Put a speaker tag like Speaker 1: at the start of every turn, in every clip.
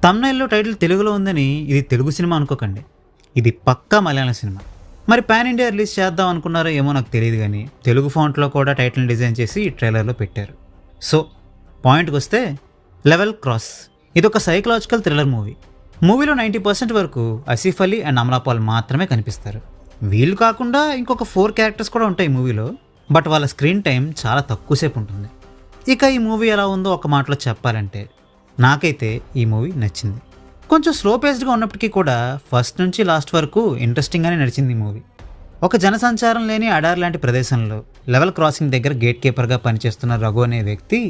Speaker 1: తమ్నైల్లో title తెలుగులో ఉందని ఇది తెలుగు సినిమా అనుకోకండి, ఇది పక్కా మలయాళం సినిమా. మరి పాన్ ఇండియా రిలీజ్ చేద్దాం అనుకున్నారో ఏమో నాకు తెలియదు, కానీ తెలుగు ఫాంట్లో కూడా టైటిల్ డిజైన్ చేసి ట్రైలర్లో పెట్టారు. సో పాయింట్కి వస్తే లెవెల్ క్రాస్ ఇది ఒక సైకలాజికల్ థ్రిల్లర్ మూవీ. మూవీలో 90% వరకు ఆసిఫ్ అలీ అండ్ అమలా పాల్ మాత్రమే కనిపిస్తారు. వీళ్ళు కాకుండా ఇంకొక 4 క్యారెక్టర్స్ కూడా ఉంటాయి మూవీలో, బట్ వాళ్ళ స్క్రీన్ టైం చాలా తక్కువసేపు ఉంటుంది. ఇక ఈ మూవీ ఎలా ఉందో ఒక మాటలో చెప్పాలంటే, నాకైతే ఈ మూవీ నచ్చింది. కొంచెం స్లో పేస్డ్గా ఉన్నప్పటికీ కూడా ఫస్ట్ నుంచి లాస్ట్ వరకు ఇంట్రెస్టింగ్గానే నడిచింది ఈ మూవీ. ఒక జనసంచారం లేని అడార్ లాంటి ప్రదేశంలో లెవెల్ క్రాసింగ్ దగ్గర గేట్ కీపర్గా పనిచేస్తున్న రఘు అనే వ్యక్తి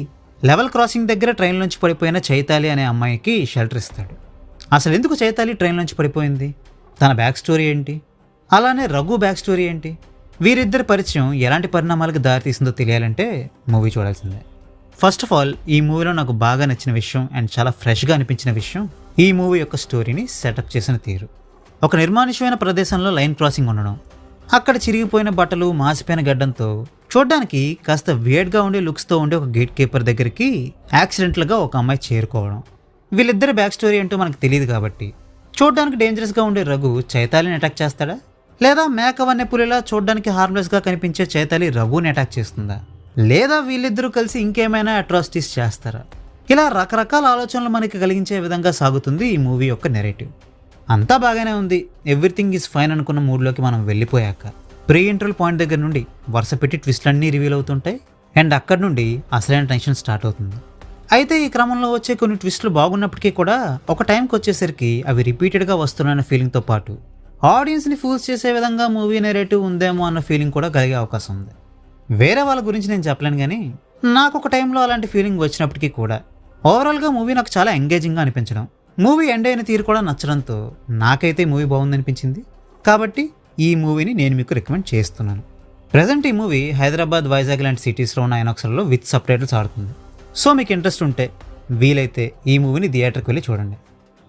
Speaker 1: లెవెల్ క్రాసింగ్ దగ్గర ట్రైన్ నుంచి పడిపోయిన చైతాలి అనే అమ్మాయికి షెల్టర్ ఇస్తాడు. అసలు ఎందుకు చైతాలి ట్రైన్ నుంచి పడిపోయింది, తన బ్యాక్ స్టోరీ ఏంటి, అలానే రఘు బ్యాక్ స్టోరీ ఏంటి, వీరిద్దరి పరిచయం ఎలాంటి పరిణామాలకు దారితీసిందో తెలియాలంటే మూవీ చూడాల్సిందే. ఫస్ట్ ఆఫ్ ఆల్ ఈ మూవీలో నాకు బాగా నచ్చిన విషయం అండ్ చాలా ఫ్రెష్గా అనిపించిన విషయం ఈ మూవీ యొక్క స్టోరీని సెటప్ చేసిన తీరు. ఒక నిర్మానుష్యమైన ప్రదేశంలో లైన్ క్రాసింగ్ ఉండడం, అక్కడ చిరిగిపోయిన బట్టలు మాసిపోయిన గడ్డంతో చూడ్డానికి కాస్త వేడ్గా ఉండే లుక్స్తో ఉండే ఒక గేట్ కీపర్ దగ్గరికి యాక్సిడెంటల్గా ఒక అమ్మాయి చేరుకోవడం. వీళ్ళిద్దరి బ్యాక్ స్టోరీ ఏంటో మనకు తెలియదు కాబట్టి చూడ్డానికి డేంజరస్గా ఉండే రఘు చైతాలిని అటాక్ చేస్తాడా, లేదా మేకవన్నే పులిలా చూడ్డానికి హార్మ్లెస్గా కనిపించే చైతాలి రఘుని అటాక్ చేస్తుందా, లేదా వీళ్ళిద్దరూ కలిసి ఇంకేమైనా అట్రాసిటీస్ చేస్తారా? ఇలా రకరకాల ఆలోచనలు మనకి కలిగించే విధంగా సాగుతుంది ఈ మూవీ యొక్క నెరేటివ్. అంతా బాగానే ఉంది, ఎవ్రీథింగ్ ఈజ్ ఫైన్ అనుకున్న మూడ్లోకి మనం వెళ్ళిపోయాక ప్రీ ఇంటర్వల్ పాయింట్ దగ్గర నుండి వరుస పెట్టి ట్విస్ట్లన్నీ రివీల్ అవుతుంటాయి అండ్ అక్కడ నుండి అసలైన టెన్షన్ స్టార్ట్ అవుతుంది. అయితే ఈ క్రమంలో వచ్చే కొన్ని ట్విస్టులు బాగున్నప్పటికీ కూడా ఒక టైంకి వచ్చేసరికి అవి రిపీటెడ్గా వస్తున్నాయన్న ఫీలింగ్తో పాటు ఆడియన్స్ని ఫూల్స్ చేసే విధంగా మూవీ నెరేటివ్ ఉందేమో అన్న ఫీలింగ్ కూడా కలిగే అవకాశం ఉంది. వేరే వాళ్ళ గురించి నేను చెప్పలేను, కానీ నాకు ఒక టైంలో అలాంటి ఫీలింగ్ వచ్చినప్పటికీ కూడా ఓవరాల్గా మూవీ నాకు చాలా ఎంగేజింగ్గా అనిపించడం, మూవీ ఎండ్ అయిన తీరు కూడా నచ్చడంతో నాకైతే మూవీ బాగుందనిపించింది. కాబట్టి ఈ మూవీని నేను మీకు రికమెండ్ చేస్తున్నాను. ప్రజెంట్ ఈ మూవీ హైదరాబాద్, వైజాగ్ లాంటి సిటీస్లో ఉన్న ఐనాక్స్లలో విత్ సబ్ టైటిల్స్ ఆడుతుంది. సో మీకు ఇంట్రెస్ట్ ఉంటే వీలైతే ఈ మూవీని థియేటర్కి వెళ్ళి చూడండి.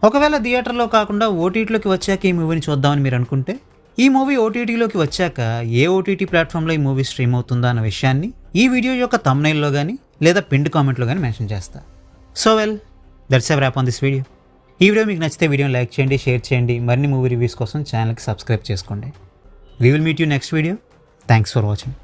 Speaker 1: ఒకవేళ థియేటర్లో కాకుండా ఓటీటీలోకి వచ్చాక ఈ మూవీని చూద్దామని మీరు అనుకుంటే, ఈ మూవీ ఓటీటీలోకి వచ్చాక ఏ ఓటీటీ ప్లాట్ఫామ్లో ఈ మూవీ స్ట్రీమ్ అవుతుందా అన్న విషయాన్ని ఈ వీడియో యొక్క థంబ్నెయిల్లో కానీ లేదా పిన్డ్ కామెంట్లో కానీ మెన్షన్ చేస్తా. So well, that's a wrap on this video. ఈ వీడియో మీకు నచ్చితే వీడియోని లైక్ చేయండి, షేర్ చేయండి. మరిన్ని మూవీ రివ్యూస్ కోసం ఛానల్కి సబ్స్క్రైబ్ చేసుకోండి. We will meet you next video. Thanks for watching.